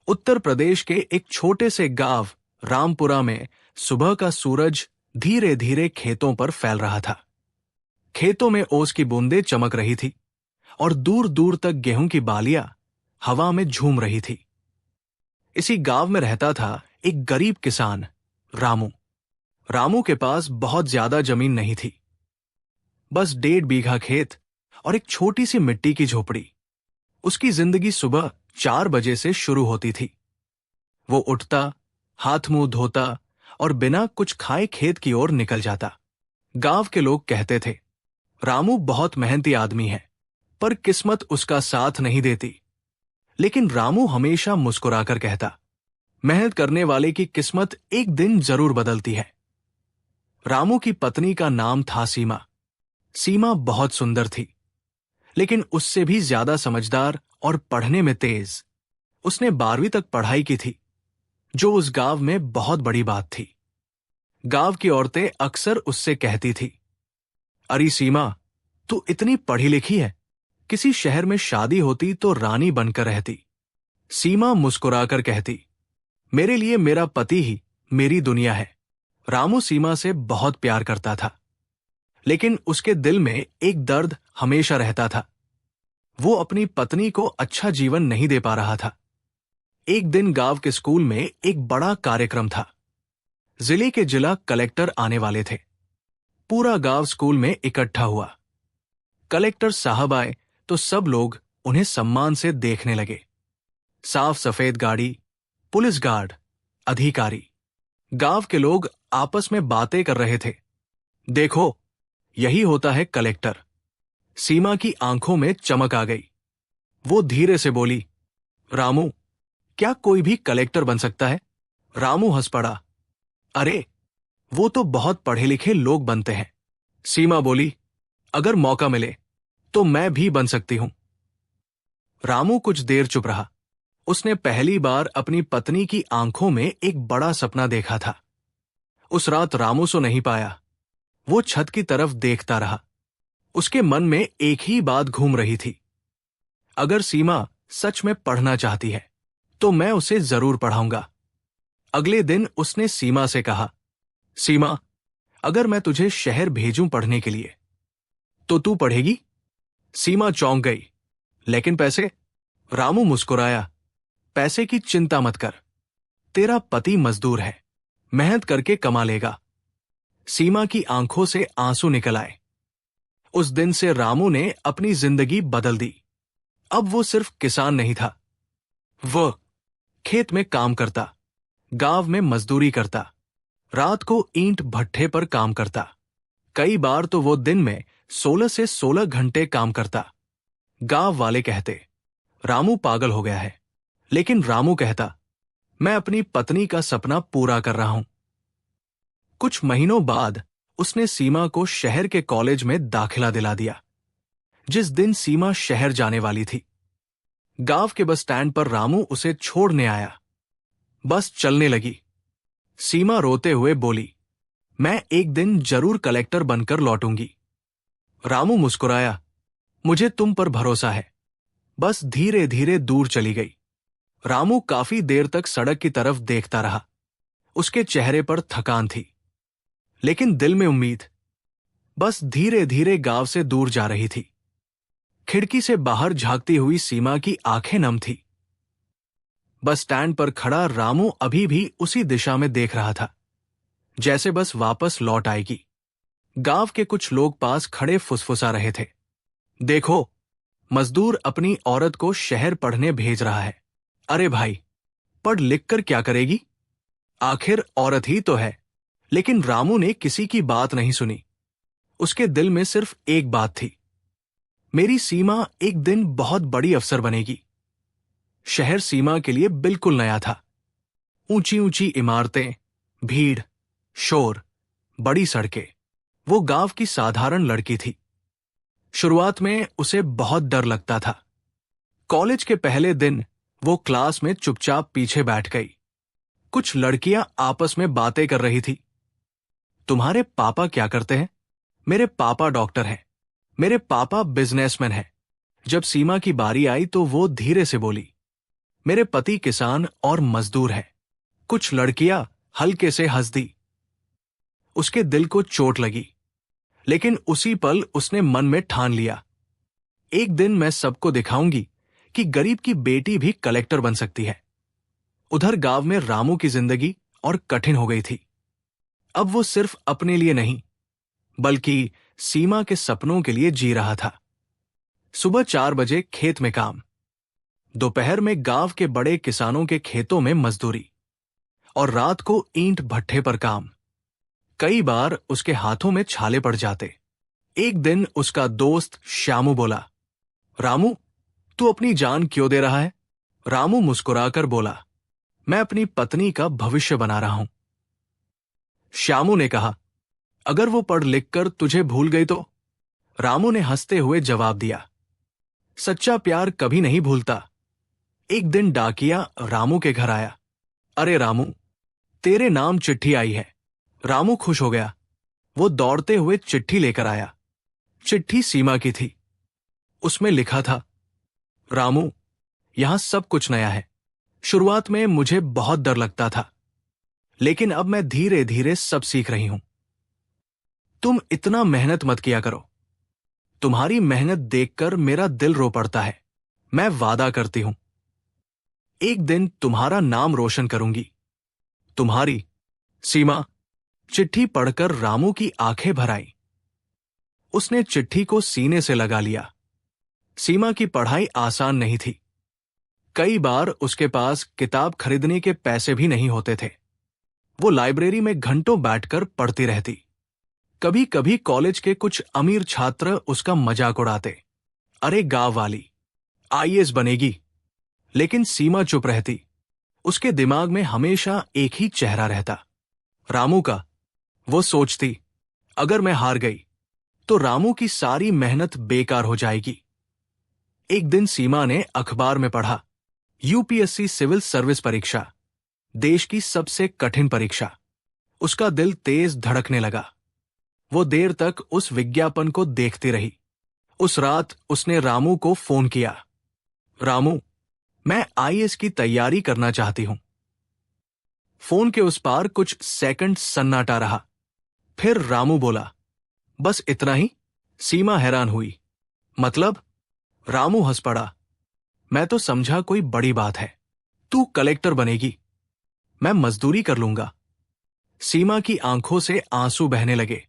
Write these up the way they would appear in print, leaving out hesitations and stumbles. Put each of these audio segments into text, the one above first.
उत्तर प्रदेश के एक छोटे से गांव रामपुरा में सुबह का सूरज धीरे धीरे खेतों पर फैल रहा था। खेतों में ओस की बूंदें चमक रही थी और दूर दूर तक गेहूं की बालियां हवा में झूम रही थी। इसी गांव में रहता था एक गरीब किसान रामू। रामू के पास बहुत ज्यादा जमीन नहीं थी, बस 1.5 बीघा खेत और एक छोटी सी मिट्टी की झोपड़ी। उसकी जिंदगी सुबह 4 बजे से शुरू होती थी। वो उठता, हाथ मुंह धोता और बिना कुछ खाए खेत की ओर निकल जाता। गांव के लोग कहते थे, रामू बहुत मेहनती आदमी है, पर किस्मत उसका साथ नहीं देती। लेकिन रामू हमेशा मुस्कुराकर कहता, मेहनत करने वाले की किस्मत एक दिन जरूर बदलती है। रामू की पत्नी का नाम था सीमा। सीमा बहुत सुंदर थी, लेकिन उससे भी ज्यादा समझदार और पढ़ने में तेज। उसने 12वीं तक पढ़ाई की थी, जो उस गांव में बहुत बड़ी बात थी। गांव की औरतें अक्सर उससे कहती थी, अरे सीमा, तू इतनी पढ़ी लिखी है, किसी शहर में शादी होती तो रानी बनकर रहती। सीमा मुस्कुराकर कहती, मेरे लिए मेरा पति ही मेरी दुनिया है। रामू सीमा से बहुत प्यार करता था, लेकिन उसके दिल में एक दर्द हमेशा रहता था। वो अपनी पत्नी को अच्छा जीवन नहीं दे पा रहा था। एक दिन गांव के स्कूल में एक बड़ा कार्यक्रम था। जिले के जिला कलेक्टर आने वाले थे। पूरा गांव स्कूल में इकट्ठा हुआ। कलेक्टर साहब आए तो सब लोग उन्हें सम्मान से देखने लगे। साफ सफेद गाड़ी, पुलिस गार्ड, अधिकारी। गांव के लोग आपस में बातें कर रहे थे। देखो, यही होता है कलेक्टर। सीमा की आंखों में चमक आ गई। वो धीरे से बोली, रामू, क्या कोई भी कलेक्टर बन सकता है? रामू हंस पड़ा, अरे, वो तो बहुत पढ़े लिखे लोग बनते हैं। सीमा बोली, अगर मौका मिले तो मैं भी बन सकती हूं। रामू कुछ देर चुप रहा। उसने पहली बार अपनी पत्नी की आंखों में एक बड़ा सपना देखा था। उस रात रामू सो नहीं पाया। वो छत की तरफ देखता रहा। उसके मन में एक ही बात घूम रही थी, अगर सीमा सच में पढ़ना चाहती है तो मैं उसे जरूर पढ़ाऊंगा। अगले दिन उसने सीमा से कहा, सीमा, अगर मैं तुझे शहर भेजूं पढ़ने के लिए तो तू पढ़ेगी? सीमा चौंक गई, लेकिन पैसे? रामू मुस्कुराया, पैसे की चिंता मत कर, तेरा पति मजदूर है, मेहनत करके कमा लेगा। सीमा की आंखों से आंसू निकल आए। उस दिन से रामू ने अपनी जिंदगी बदल दी। अब वो सिर्फ किसान नहीं था, वह खेत में काम करता, गांव में मजदूरी करता, रात को ईंट भट्ठे पर काम करता। कई बार तो वो दिन में 16 से 16 घंटे काम करता। गांव वाले कहते, रामू पागल हो गया है, लेकिन रामू कहता, मैं अपनी पत्नी का सपना पूरा कर रहा हूं। कुछ महीनों बाद उसने सीमा को शहर के कॉलेज में दाखिला दिला दिया। जिस दिन सीमा शहर जाने वाली थी, गांव के बस स्टैंड पर रामू उसे छोड़ने आया। बस चलने लगी। सीमा रोते हुए बोली, मैं एक दिन जरूर कलेक्टर बनकर लौटूंगी। रामू मुस्कुराया, मुझे तुम पर भरोसा है। बस धीरे धीरे दूर चली गई। रामू काफी देर तक सड़क की तरफ देखता रहा। उसके चेहरे पर थकान थी, लेकिन दिल में उम्मीद। बस धीरे धीरे गांव से दूर जा रही थी। खिड़की से बाहर झांकती हुई सीमा की आंखें नम थी। बस स्टैंड पर खड़ा रामू अभी भी उसी दिशा में देख रहा था, जैसे बस वापस लौट आएगी। गांव के कुछ लोग पास खड़े फुसफुसा रहे थे, देखो, मजदूर अपनी औरत को शहर पढ़ने भेज रहा है। अरे भाई, पढ़ लिख कर क्या करेगी? आखिर औरत ही तो है। लेकिन रामू ने किसी की बात नहीं सुनी। उसके दिल में सिर्फ एक बात थी, मेरी सीमा एक दिन बहुत बड़ी अफसर बनेगी। शहर सीमा के लिए बिल्कुल नया था। ऊंची ऊंची इमारतें, भीड़, शोर, बड़ी सड़कें। वो गांव की साधारण लड़की थी। शुरुआत में उसे बहुत डर लगता था। कॉलेज के पहले दिन वो क्लास में चुपचाप पीछे बैठ गई। कुछ लड़कियां आपस में बातें कर रही थी। तुम्हारे पापा क्या करते हैं? मेरे पापा डॉक्टर हैं। मेरे पापा बिजनेसमैन हैं। जब सीमा की बारी आई तो वो धीरे से बोली, मेरे पति किसान और मजदूर हैं। कुछ लड़कियां हल्के से हंस दी। उसके दिल को चोट लगी, लेकिन उसी पल उसने मन में ठान लिया, एक दिन मैं सबको दिखाऊंगी कि गरीब की बेटी भी कलेक्टर बन सकती है। उधर गांव में रामू की जिंदगी और कठिन हो गई थी। अब वो सिर्फ अपने लिए नहीं, बल्कि सीमा के सपनों के लिए जी रहा था। सुबह 4 बजे खेत में काम, दोपहर में गांव के बड़े किसानों के खेतों में मजदूरी, और रात को ईंट भट्ठे पर काम। कई बार उसके हाथों में छाले पड़ जाते। एक दिन उसका दोस्त श्यामू बोला, रामू, तू अपनी जान क्यों दे रहा है? रामू मुस्कुराकर बोला, मैं अपनी पत्नी का भविष्य बना रहा हूं। श्यामू ने कहा, अगर वो पढ़ लिख कर तुझे भूल गई तो? रामू ने हंसते हुए जवाब दिया, सच्चा प्यार कभी नहीं भूलता। एक दिन डाकिया रामू के घर आया। अरे रामू, तेरे नाम चिट्ठी आई है। रामू खुश हो गया। वो दौड़ते हुए चिट्ठी लेकर आया। चिट्ठी सीमा की थी। उसमें लिखा था, रामू, यहां सब कुछ नया है। शुरुआत में मुझे बहुत डर लगता था, लेकिन अब मैं धीरे धीरे सब सीख रही हूं। तुम इतना मेहनत मत किया करो। तुम्हारी मेहनत देखकर मेरा दिल रो पड़ता है। मैं वादा करती हूं, एक दिन तुम्हारा नाम रोशन करूंगी। तुम्हारी सीमा। चिट्ठी पढ़कर रामू की आंखें भर आईं। उसने चिट्ठी को सीने से लगा लिया। सीमा की पढ़ाई आसान नहीं थी। कई बार उसके पास किताब खरीदने के पैसे भी नहीं होते थे। वो लाइब्रेरी में घंटों बैठकर पढ़ती रहती। कभी कभी कॉलेज के कुछ अमीर छात्र उसका मजाक उड़ाते, अरे गांव वाली, आईएएस बनेगी। लेकिन सीमा चुप रहती। उसके दिमाग में हमेशा एक ही चेहरा रहता, रामू का। वो सोचती, अगर मैं हार गई तो रामू की सारी मेहनत बेकार हो जाएगी। एक दिन सीमा ने अखबार में पढ़ा, यूपीएससी सिविल सर्विस परीक्षा, देश की सबसे कठिन परीक्षा। उसका दिल तेज धड़कने लगा। वो देर तक उस विज्ञापन को देखती रही। उस रात उसने रामू को फोन किया, रामू, मैं आईएएस की तैयारी करना चाहती हूं। फोन के उस पार कुछ सेकंड सन्नाटा रहा। फिर रामू बोला, बस इतना ही? सीमा हैरान हुई, मतलब? रामू हंस पड़ा, मैं तो समझा कोई बड़ी बात है। तू कलेक्टर बनेगी, मैं मजदूरी कर लूंगा। सीमा की आंखों से आंसू बहने लगे।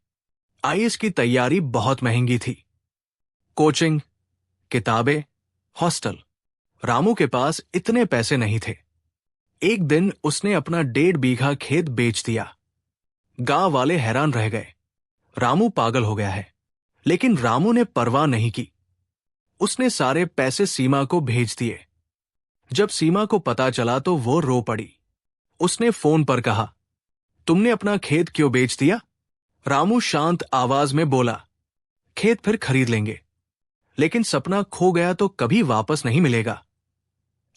आईएएस की तैयारी बहुत महंगी थी। कोचिंग, किताबें, हॉस्टल। रामू के पास इतने पैसे नहीं थे। एक दिन उसने अपना 1.5 बीघा खेत बेच दिया। गांव वाले हैरान रह गए, रामू पागल हो गया है। लेकिन रामू ने परवाह नहीं की। उसने सारे पैसे सीमा को भेज दिए। जब सीमा को पता चला तो वो रो पड़ी। उसने फोन पर कहा, तुमने अपना खेत क्यों बेच दिया? रामू शांत आवाज में बोला, खेत फिर खरीद लेंगे, लेकिन सपना खो गया तो कभी वापस नहीं मिलेगा।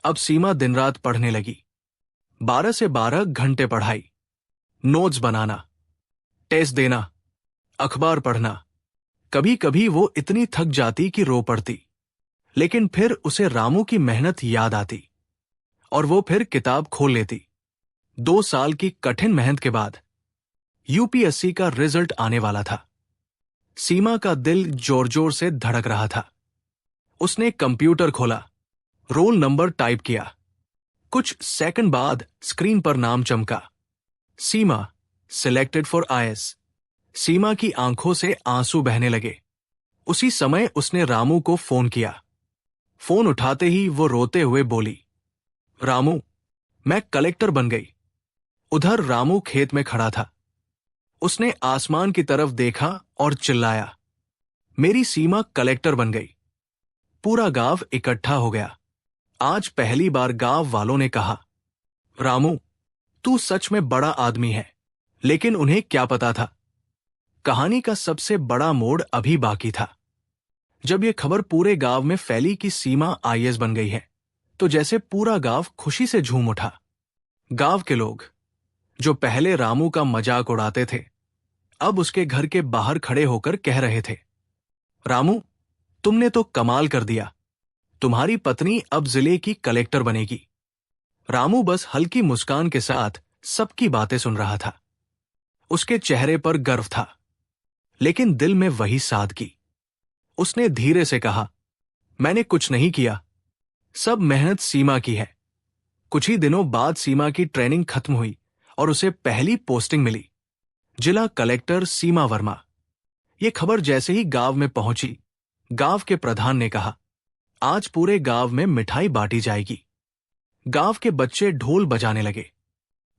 अब सीमा दिन रात पढ़ने लगी। 12 से 12 घंटे पढ़ाई, नोट्स बनाना, टेस्ट देना, अखबार पढ़ना। कभी कभी वो इतनी थक जाती कि रो पड़ती, लेकिन फिर उसे रामू की मेहनत याद आती और वो फिर किताब खोल लेती। 2 साल की कठिन मेहनत के बाद यूपीएससी का रिजल्ट आने वाला था। सीमा का दिल जोर जोर से धड़क रहा था। उसने कंप्यूटर खोला, रोल नंबर टाइप किया। कुछ सेकंड बाद स्क्रीन पर नाम चमका, सीमा, सिलेक्टेड फॉर आईएएस। सीमा की आंखों से आंसू बहने लगे। उसी समय उसने रामू को फोन किया। फोन उठाते ही वो रोते हुए बोली, रामू, मैं कलेक्टर बन गई। उधर रामू खेत में खड़ा था। उसने आसमान की तरफ देखा और चिल्लाया, मेरी सीमा कलेक्टर बन गई। पूरा गांव इकट्ठा हो गया। आज पहली बार गांव वालों ने कहा, रामू, तू सच में बड़ा आदमी है। लेकिन उन्हें क्या पता था, कहानी का सबसे बड़ा मोड़ अभी बाकी था। जब यह खबर पूरे गांव में फैली कि सीमा आईएएस बन गई है, तो जैसे पूरा गांव खुशी से झूम उठा। गांव के लोग, जो पहले रामू का मजाक उड़ाते थे, अब उसके घर के बाहर खड़े होकर कह रहे थे, रामू, तुमने तो कमाल कर दिया। तुम्हारी पत्नी अब जिले की कलेक्टर बनेगी। रामू बस हल्की मुस्कान के साथ सबकी बातें सुन रहा था। उसके चेहरे पर गर्व था, लेकिन दिल में वही सादगी। उसने धीरे से कहा, मैंने कुछ नहीं किया, सब मेहनत सीमा की है। कुछ ही दिनों बाद सीमा की ट्रेनिंग खत्म हुई और उसे पहली पोस्टिंग मिली, जिला कलेक्टर सीमा वर्मा। यह खबर जैसे ही गांव में पहुंची, गांव के प्रधान ने कहा, आज पूरे गांव में मिठाई बांटी जाएगी। गांव के बच्चे ढोल बजाने लगे।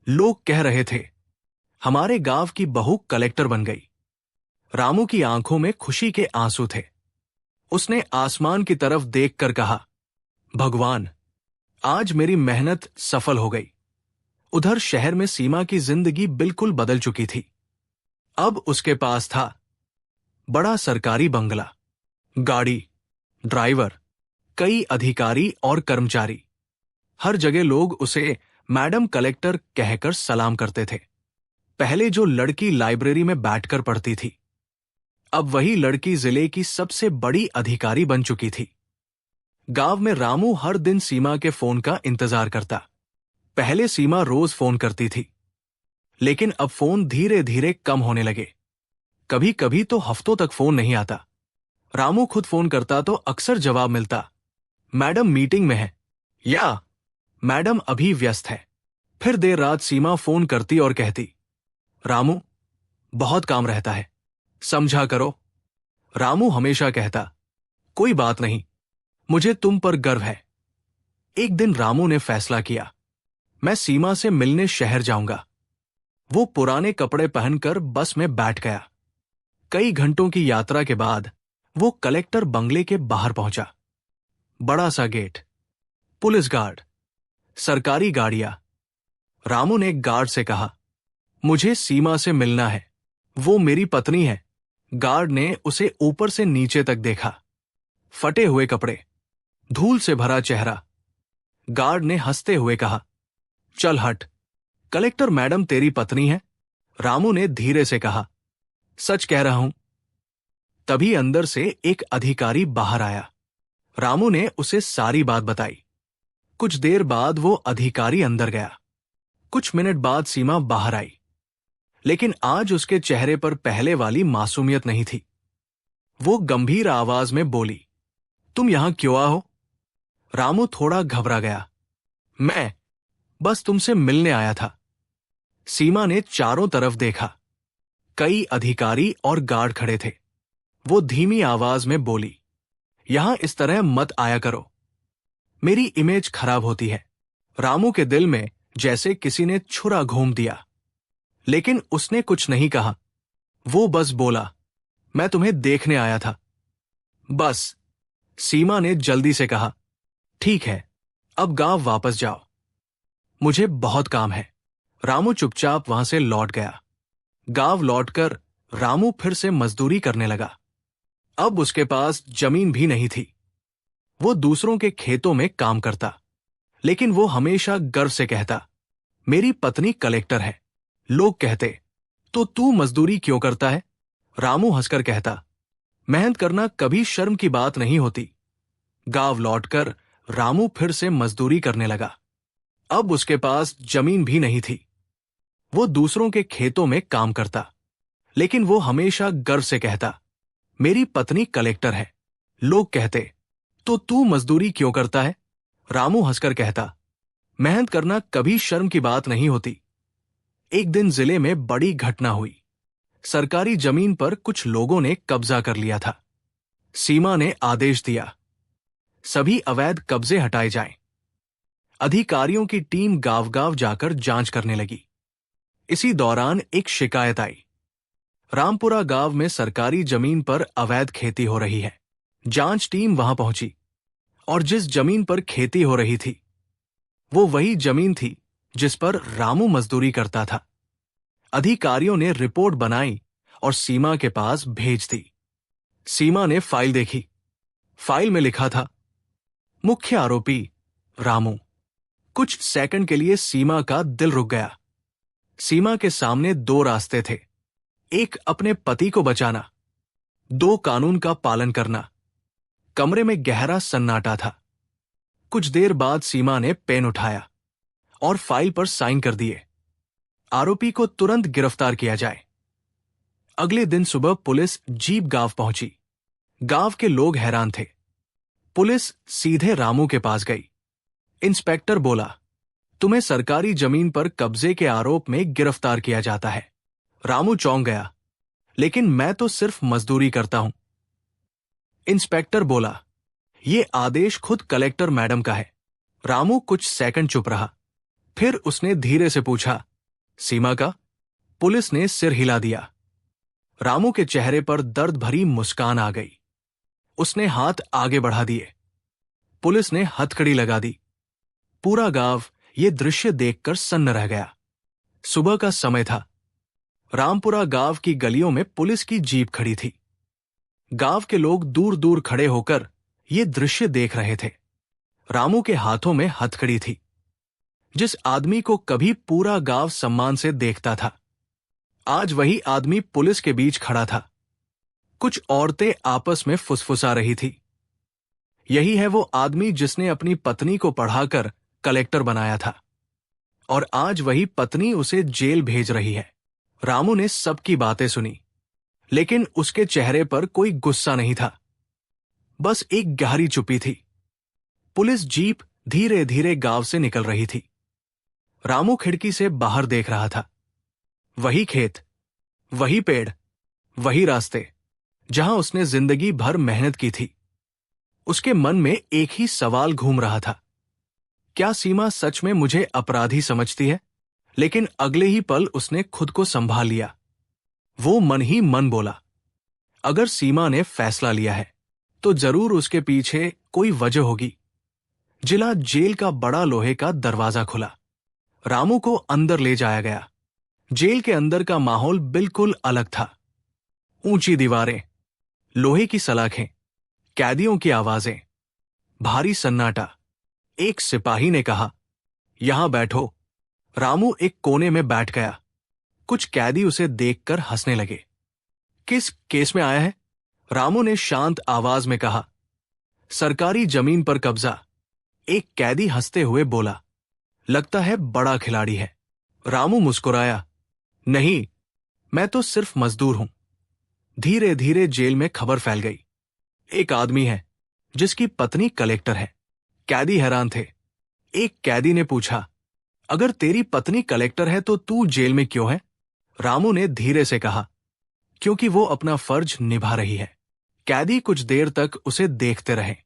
लोग कह रहे थे, हमारे गांव की बहू कलेक्टर बन गई। रामू की आंखों में खुशी के आंसू थे। उसने आसमान की तरफ देखकर कहा, भगवान, आज मेरी मेहनत सफल हो गई। उधर शहर में सीमा की जिंदगी बिल्कुल बदल चुकी थी। अब उसके पास था बड़ा सरकारी बंगला, गाड़ी, ड्राइवर, कई अधिकारी और कर्मचारी। हर जगह लोग उसे मैडम कलेक्टर कहकर सलाम करते थे। पहले जो लड़की लाइब्रेरी में बैठकर पढ़ती थी, अब वही लड़की जिले की सबसे बड़ी अधिकारी बन चुकी थी। गांव में रामू हर दिन सीमा के फोन का इंतजार करता। पहले सीमा रोज फोन करती थी, लेकिन अब फोन धीरे धीरे कम होने लगे। कभी कभी तो हफ्तों तक फोन नहीं आता। रामू खुद फोन करता तो अक्सर जवाब मिलता, मैडम मीटिंग में है, या मैडम अभी व्यस्त है। फिर देर रात सीमा फोन करती और कहती, रामू, बहुत काम रहता है, समझा करो। रामू हमेशा कहता, कोई बात नहीं, मुझे तुम पर गर्व है। एक दिन रामू ने फैसला किया, मैं सीमा से मिलने शहर जाऊंगा। वो पुराने कपड़े पहनकर बस में बैठ गया। कई घंटों की यात्रा के बाद वो कलेक्टर बंगले के बाहर पहुंचा। बड़ा सा गेट, पुलिस गार्ड, सरकारी गाड़ियां। रामू ने गार्ड से कहा, मुझे सीमा से मिलना है, वो मेरी पत्नी है। गार्ड ने उसे ऊपर से नीचे तक देखा। फटे हुए कपड़े, धूल से भरा चेहरा। गार्ड ने हंसते हुए कहा, चल हट, कलेक्टर मैडम तेरी पत्नी है। रामू ने धीरे से कहा, सच कह रहा हूं। तभी अंदर से एक अधिकारी बाहर आया। रामू ने उसे सारी बात बताई। कुछ देर बाद वो अधिकारी अंदर गया। कुछ मिनट बाद सीमा बाहर आई, लेकिन आज उसके चेहरे पर पहले वाली मासूमियत नहीं थी। वो गंभीर आवाज में बोली, तुम यहां क्यों आए हो? रामू थोड़ा घबरा गया। मैं बस तुमसे मिलने आया था। सीमा ने चारों तरफ देखा। कई अधिकारी और गार्ड खड़े थे। वो धीमी आवाज में बोली, यहां इस तरह मत आया करो, मेरी इमेज खराब होती है। रामू के दिल में जैसे किसी ने छुरा घूम दिया, लेकिन उसने कुछ नहीं कहा। वो बस बोला, मैं तुम्हें देखने आया था, बस। सीमा ने जल्दी से कहा, ठीक है, अब गांव वापस जाओ, मुझे बहुत काम है। रामू चुपचाप वहां से लौट गया। गांव लौटकर रामू फिर से मजदूरी करने लगा। अब उसके पास जमीन भी नहीं थी। वो दूसरों के खेतों में काम करता, लेकिन वो हमेशा गर्व से कहता, मेरी पत्नी कलेक्टर है। लोग कहते, तो तू मजदूरी क्यों करता है? रामू हंसकर कहता, मेहनत करना कभी शर्म की बात नहीं होती। गांव लौटकर रामू फिर से मजदूरी करने लगा। अब उसके पास जमीन भी नहीं थी। वो दूसरों के खेतों में काम करता, लेकिन वो हमेशा गर्व से कहता, मेरी पत्नी कलेक्टर है। लोग कहते, तो तू मजदूरी क्यों करता है? रामू हंसकर कहता, मेहनत करना कभी शर्म की बात नहीं होती। एक दिन जिले में बड़ी घटना हुई। सरकारी जमीन पर कुछ लोगों ने कब्जा कर लिया था। सीमा ने आदेश दिया, सभी अवैध कब्जे हटाए जाएं। अधिकारियों की टीम गांव-गांव जाकर जांच करने लगी। इसी दौरान एक शिकायत आई। रामपुरा गांव में सरकारी जमीन पर अवैध खेती हो रही है। जांच टीम वहां पहुंची, और जिस जमीन पर खेती हो रही थी, वो वही जमीन थी जिस पर रामू मजदूरी करता था। अधिकारियों ने रिपोर्ट बनाई और सीमा के पास भेज दी। सीमा ने फाइल देखी। फाइल में लिखा था, मुख्य आरोपी रामू। कुछ सेकंड के लिए सीमा का दिल रुक गया। सीमा के सामने दो रास्ते थे, एक अपने पति को बचाना, दो कानून का पालन करना। कमरे में गहरा सन्नाटा था। कुछ देर बाद सीमा ने पेन उठाया। और फाइल पर साइन कर दिए। आरोपी को तुरंत गिरफ्तार किया जाए। अगले दिन सुबह पुलिस जीप गांव पहुंची। गांव के लोग हैरान थे। पुलिस सीधे रामू के पास गई। इंस्पेक्टर बोला, तुम्हें सरकारी जमीन पर कब्जे के आरोप में गिरफ्तार किया जाता है। रामू चौंक गया, लेकिन मैं तो सिर्फ मजदूरी करता हूं। इंस्पेक्टर बोला, यह आदेश खुद कलेक्टर मैडम का है। रामू कुछ सेकंड चुप रहा, फिर उसने धीरे से पूछा, सीमा का? पुलिस ने सिर हिला दिया। रामू के चेहरे पर दर्द भरी मुस्कान आ गई। उसने हाथ आगे बढ़ा दिए। पुलिस ने हथकड़ी लगा दी। पूरा गांव ये दृश्य देखकर सन्न रह गया। सुबह का समय था। रामपुरा गांव की गलियों में पुलिस की जीप खड़ी थी। गांव के लोग दूर दूर खड़े होकर ये दृश्य देख रहे थे। रामू के हाथों में हथकड़ी थी। जिस आदमी को कभी पूरा गांव सम्मान से देखता था, आज वही आदमी पुलिस के बीच खड़ा था। कुछ औरतें आपस में फुसफुसा रही थी। यही है वो आदमी जिसने अपनी पत्नी को पढ़ाकर कलेक्टर बनाया था, और आज वही पत्नी उसे जेल भेज रही है। रामू ने सबकी बातें सुनी, लेकिन उसके चेहरे पर कोई गुस्सा नहीं था, बस एक गहरी चुप्पी थी। पुलिस जीप धीरे धीरे गांव से निकल रही थी। रामू खिड़की से बाहर देख रहा था। वही खेत, वही पेड़, वही रास्ते, जहां उसने जिंदगी भर मेहनत की थी। उसके मन में एक ही सवाल घूम रहा था, क्या सीमा सच में मुझे अपराधी समझती है? लेकिन अगले ही पल उसने खुद को संभाल लिया। वो मन ही मन बोला, अगर सीमा ने फैसला लिया है तो जरूर उसके पीछे कोई वजह होगी। जिला जेल का बड़ा लोहे का दरवाजा खुला। रामू को अंदर ले जाया गया। जेल के अंदर का माहौल बिल्कुल अलग था। ऊंची दीवारें, लोहे की सलाखें, कैदियों की आवाजें, भारी सन्नाटा। एक सिपाही ने कहा, यहां बैठो। रामू एक कोने में बैठ गया। कुछ कैदी उसे देखकर हंसने लगे। किस केस में आया है? रामू ने शांत आवाज में कहा। सरकारी जमीन पर कब्जा। एक कैदी हंसते हुए बोला, लगता है बड़ा खिलाड़ी है। रामू मुस्कुराया, नहीं, मैं तो सिर्फ मजदूर हूं। धीरे धीरे जेल में खबर फैल गई, एक आदमी है जिसकी पत्नी कलेक्टर है। कैदी हैरान थे। एक कैदी ने पूछा, अगर तेरी पत्नी कलेक्टर है तो तू जेल में क्यों है? रामू ने धीरे से कहा, क्योंकि वो अपना फर्ज निभा रही है। कैदी कुछ देर तक उसे देखते रहे।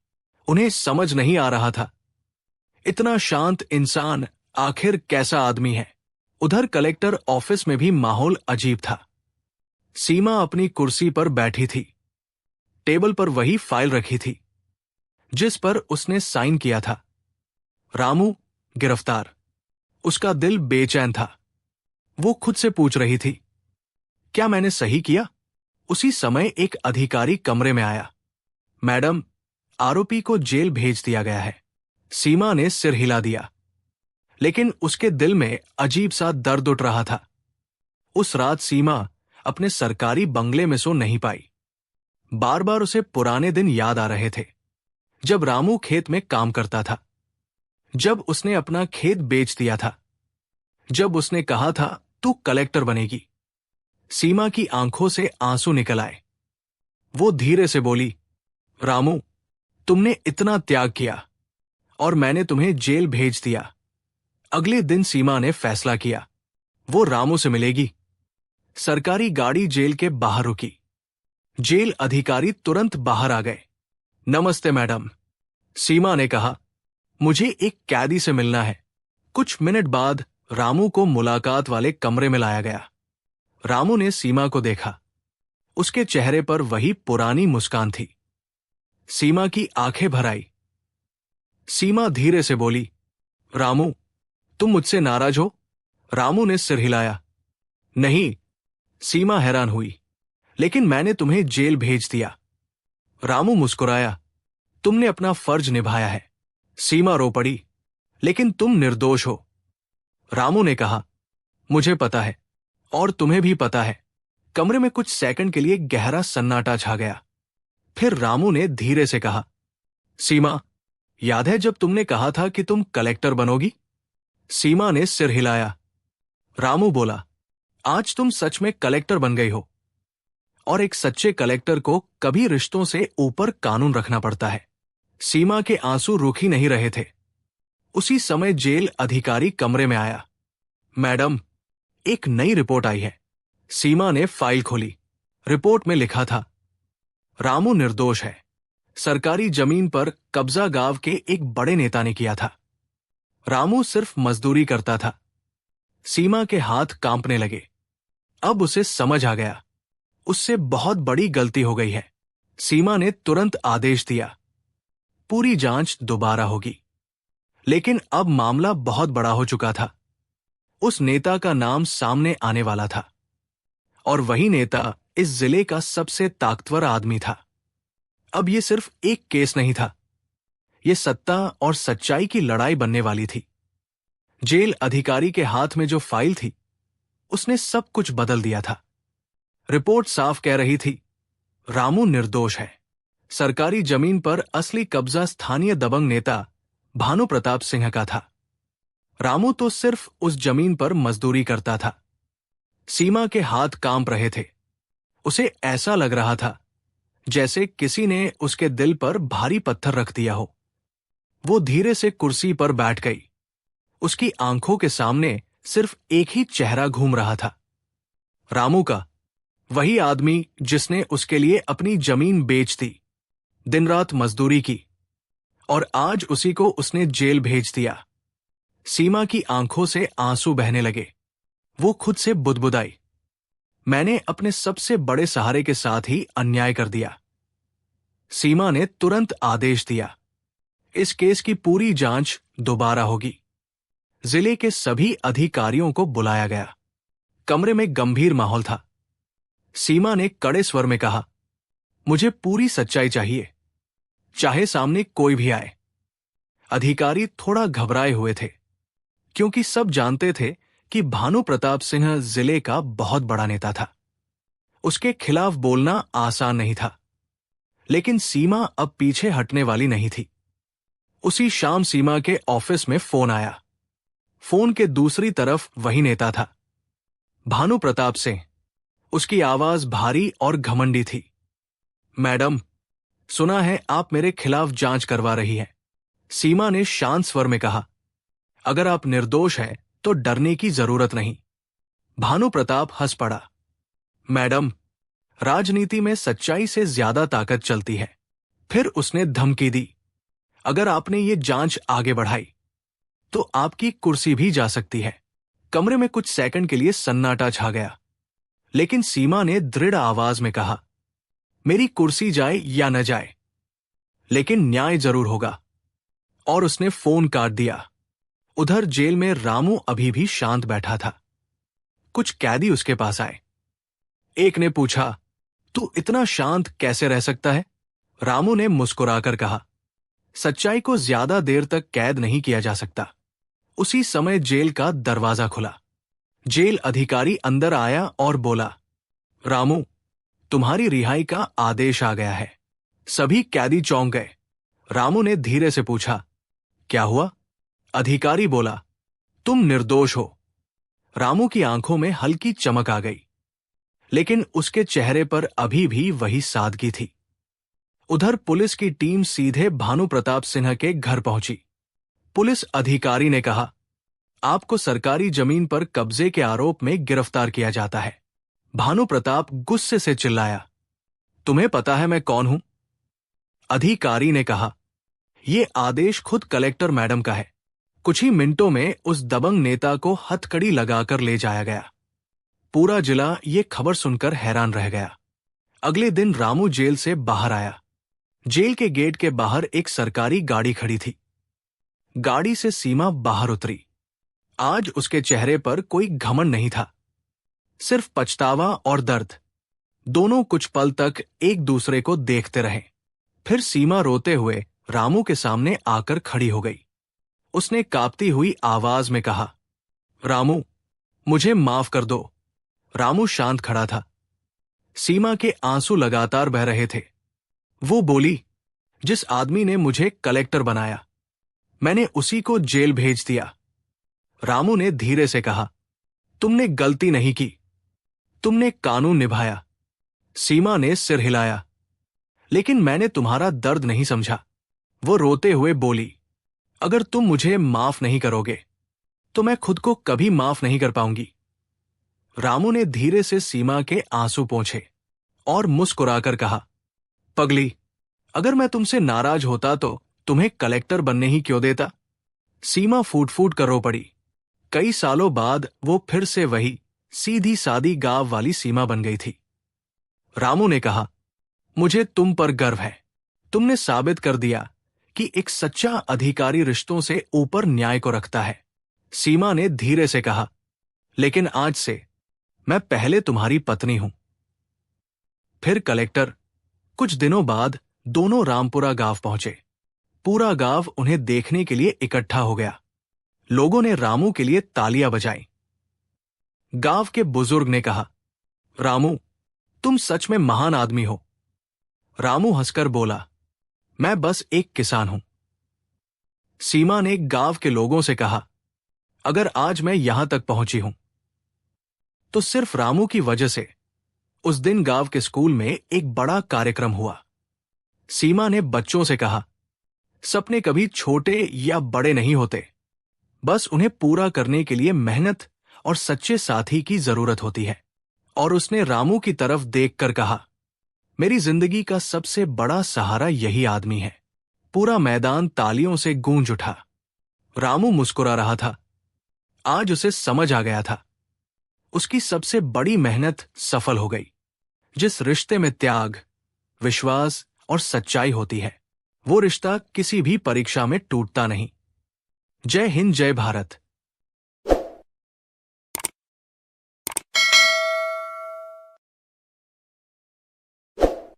उन्हें समझ नहीं आ रहा था, इतना शांत इंसान आखिर कैसा आदमी है। उधर कलेक्टर ऑफिस में भी माहौल अजीब था। सीमा अपनी कुर्सी पर बैठी थी। टेबल पर वही फाइल रखी थी जिस पर उसने साइन किया था। रामू गिरफ्तार। उसका दिल बेचैन था। वो खुद से पूछ रही थी, क्या मैंने सही किया? उसी समय एक अधिकारी कमरे में आया। मैडम, आरोपी को जेल भेज दिया गया है। सीमा ने सिर हिला दिया, लेकिन उसके दिल में अजीब सा दर्द उठ रहा था। उस रात सीमा अपने सरकारी बंगले में सो नहीं पाई। बार बार उसे पुराने दिन याद आ रहे थे, जब रामू खेत में काम करता था, जब उसने अपना खेत बेच दिया था, जब उसने कहा था तू कलेक्टर बनेगी। सीमा की आंखों से आंसू निकल आए। वो धीरे से बोली, रामू, तुमने इतना त्याग किया और मैंने तुम्हें जेल भेज दिया। अगले दिन सीमा ने फैसला किया, वो रामू से मिलेगी। सरकारी गाड़ी जेल के बाहर रुकी। जेल अधिकारी तुरंत बाहर आ गए। नमस्ते मैडम, सीमा ने कहा, मुझे एक कैदी से मिलना है। कुछ मिनट बाद रामू को मुलाकात वाले कमरे में लाया गया। रामू ने सीमा को देखा। उसके चेहरे पर वही पुरानी मुस्कान थी। सीमा की आंखें भर आई। सीमा धीरे से बोली, रामू, तुम मुझसे नाराज हो? रामू ने सिर हिलाया। नहीं। सीमा हैरान हुई, लेकिन मैंने तुम्हें जेल भेज दिया। रामू मुस्कुराया, तुमने अपना फर्ज निभाया है। सीमा रो पड़ी, लेकिन तुम निर्दोष हो। रामू ने कहा, मुझे पता है और तुम्हें भी पता है। कमरे में कुछ सेकंड के लिए गहरा सन्नाटा छा गया। फिर रामू ने धीरे से कहा, सीमा, याद है जब तुमने कहा था कि तुम कलेक्टर बनोगी? सीमा ने सिर हिलाया। रामू बोला, आज तुम सच में कलेक्टर बन गई हो, और एक सच्चे कलेक्टर को कभी रिश्तों से ऊपर कानून रखना पड़ता है। सीमा के आंसू रुक ही नहीं रहे थे। उसी समय जेल अधिकारी कमरे में आया। मैडम, एक नई रिपोर्ट आई है। सीमा ने फाइल खोली। रिपोर्ट में लिखा था, रामू निर्दोष है। सरकारी जमीन पर कब्जा गांव के एक बड़े नेता ने किया था। रामू सिर्फ मजदूरी करता था। सीमा के हाथ कांपने लगे। अब उसे समझ आ गया, उससे बहुत बड़ी गलती हो गई है। सीमा ने तुरंत आदेश दिया, पूरी जांच दोबारा होगी। लेकिन अब मामला बहुत बड़ा हो चुका था। उस नेता का नाम सामने आने वाला था, और वही नेता इस जिले का सबसे ताकतवर आदमी था। अब यह सिर्फ एक केस नहीं था, यह सत्ता और सच्चाई की लड़ाई बनने वाली थी। जेल अधिकारी के हाथ में जो फाइल थी, उसने सब कुछ बदल दिया था। रिपोर्ट साफ कह रही थी, रामू निर्दोष है। सरकारी जमीन पर असली कब्जा स्थानीय दबंग नेता भानु प्रताप सिंह का था। रामू तो सिर्फ उस जमीन पर मजदूरी करता था। सीमा के हाथ कांप रहे थे। उसे ऐसा लग रहा था जैसे किसी ने उसके दिल पर भारी पत्थर रख दिया हो। वो धीरे से कुर्सी पर बैठ गई। उसकी आंखों के सामने सिर्फ एक ही चेहरा घूम रहा था, रामू का। वही आदमी जिसने उसके लिए अपनी जमीन बेच दी, दिन रात मजदूरी की, और आज उसी को उसने जेल भेज दिया। सीमा की आंखों से आंसू बहने लगे। वो खुद से बुदबुदाई, मैंने अपने सबसे बड़े सहारे के साथ ही अन्याय कर दिया। सीमा ने तुरंत आदेश दिया, इस केस की पूरी जांच दोबारा होगी। जिले के सभी अधिकारियों को बुलाया गया। कमरे में गंभीर माहौल था। सीमा ने कड़े स्वर में कहा, मुझे पूरी सच्चाई चाहिए, चाहे सामने कोई भी आए। अधिकारी थोड़ा घबराए हुए थे, क्योंकि सब जानते थे कि भानु प्रताप सिंह जिले का बहुत बड़ा नेता था। उसके खिलाफ बोलना आसान नहीं था। लेकिन सीमा अब पीछे हटने वाली नहीं थी। उसी शाम सीमा के ऑफिस में फोन आया। फोन के दूसरी तरफ वही नेता था, भानु प्रताप सिंह। उसकी आवाज भारी और घमंडी थी। मैडम, सुना है आप मेरे खिलाफ जांच करवा रही हैं। सीमा ने शांत स्वर में कहा, अगर आप निर्दोष हैं तो डरने की जरूरत नहीं। भानु प्रताप हंस पड़ा। मैडम, राजनीति में सच्चाई से ज्यादा ताकत चलती है। फिर उसने धमकी दी, अगर आपने ये जांच आगे बढ़ाई तो आपकी कुर्सी भी जा सकती है। कमरे में कुछ सेकंड के लिए सन्नाटा छा गया। लेकिन सीमा ने दृढ़ आवाज में कहा, मेरी कुर्सी जाए या न जाए, लेकिन न्याय जरूर होगा। और उसने फोन काट दिया। उधर जेल में रामू अभी भी शांत बैठा था। कुछ कैदी उसके पास आए। एक ने पूछा, तू इतना शांत कैसे रह सकता है? रामू ने मुस्कुराकर कहा, सच्चाई को ज्यादा देर तक कैद नहीं किया जा सकता। उसी समय जेल का दरवाजा खुला। जेल अधिकारी अंदर आया और बोला, रामू, तुम्हारी रिहाई का आदेश आ गया है। सभी कैदी चौंक गए। रामू ने धीरे से पूछा, क्या हुआ? अधिकारी बोला, तुम निर्दोष हो। रामू की आंखों में हल्की चमक आ गई, लेकिन उसके चेहरे पर अभी भी वही सादगी थी। उधर पुलिस की टीम सीधे भानु प्रताप सिन्हा के घर पहुंची। पुलिस अधिकारी ने कहा, आपको सरकारी जमीन पर कब्जे के आरोप में गिरफ्तार किया जाता है। भानु प्रताप गुस्से से चिल्लाया, तुम्हें पता है मैं कौन हूं? अधिकारी ने कहा, यह आदेश खुद कलेक्टर मैडम का है। कुछ ही मिनटों में उस दबंग नेता को हथकड़ी लगाकर ले जाया गया। पूरा जिला ये खबर सुनकर हैरान रह गया। अगले दिन रामू जेल से बाहर आया। जेल के गेट के बाहर एक सरकारी गाड़ी खड़ी थी। गाड़ी से सीमा बाहर उतरी। आज उसके चेहरे पर कोई घमंड नहीं था, सिर्फ पछतावा और दर्द। दोनों कुछ पल तक एक दूसरे को देखते रहे। फिर सीमा रोते हुए रामू के सामने आकर खड़ी हो गई। उसने कांपती हुई आवाज में कहा, रामू, मुझे माफ कर दो। रामू शांत खड़ा था। सीमा के आंसू लगातार बह रहे थे। वो बोली, जिस आदमी ने मुझे कलेक्टर बनाया, मैंने उसी को जेल भेज दिया। रामू ने धीरे से कहा, तुमने गलती नहीं की, तुमने कानून निभाया। सीमा ने सिर हिलाया, लेकिन मैंने तुम्हारा दर्द नहीं समझा। वो रोते हुए बोली, अगर तुम मुझे माफ नहीं करोगे तो मैं खुद को कभी माफ नहीं कर पाऊंगी। रामू ने धीरे से सीमा के आंसू पोंछे और मुस्कुराकर कहा, पगली, अगर मैं तुमसे नाराज होता तो तुम्हें कलेक्टर बनने ही क्यों देता। सीमा फूट फूट कर रो पड़ी। कई सालों बाद वो फिर से वही सीधी सादी गांव वाली सीमा बन गई थी। रामू ने कहा, मुझे तुम पर गर्व है। तुमने साबित कर दिया कि एक सच्चा अधिकारी रिश्तों से ऊपर न्याय को रखता है। सीमा ने धीरे से कहा, लेकिन आज से मैं पहले तुम्हारी पत्नी हूं। फिर कलेक्टर। कुछ दिनों बाद दोनों रामपुरा गांव पहुंचे। पूरा गांव उन्हें देखने के लिए इकट्ठा हो गया। लोगों ने रामू के लिए तालियां बजाई। गांव के बुजुर्ग ने कहा, रामू, तुम सच में महान आदमी हो। रामू हंसकर बोला, मैं बस एक किसान हूं। सीमा ने गांव के लोगों से कहा, अगर आज मैं यहां तक पहुंची हूं तो सिर्फ रामू की वजह से। उस दिन गांव के स्कूल में एक बड़ा कार्यक्रम हुआ। सीमा ने बच्चों से कहा, सपने कभी छोटे या बड़े नहीं होते, बस उन्हें पूरा करने के लिए मेहनत और सच्चे साथी की जरूरत होती है। और उसने रामू की तरफ देखकर कहा, मेरी जिंदगी का सबसे बड़ा सहारा यही आदमी है। पूरा मैदान तालियों से गूंज उठा। रामू मुस्कुरा रहा था। आज उसे समझ आ गया था, उसकी सबसे बड़ी मेहनत सफल हो गई। जिस रिश्ते में त्याग, विश्वास और सच्चाई होती है, वो रिश्ता किसी भी परीक्षा में टूटता नहीं। जय हिंद, जय भारत।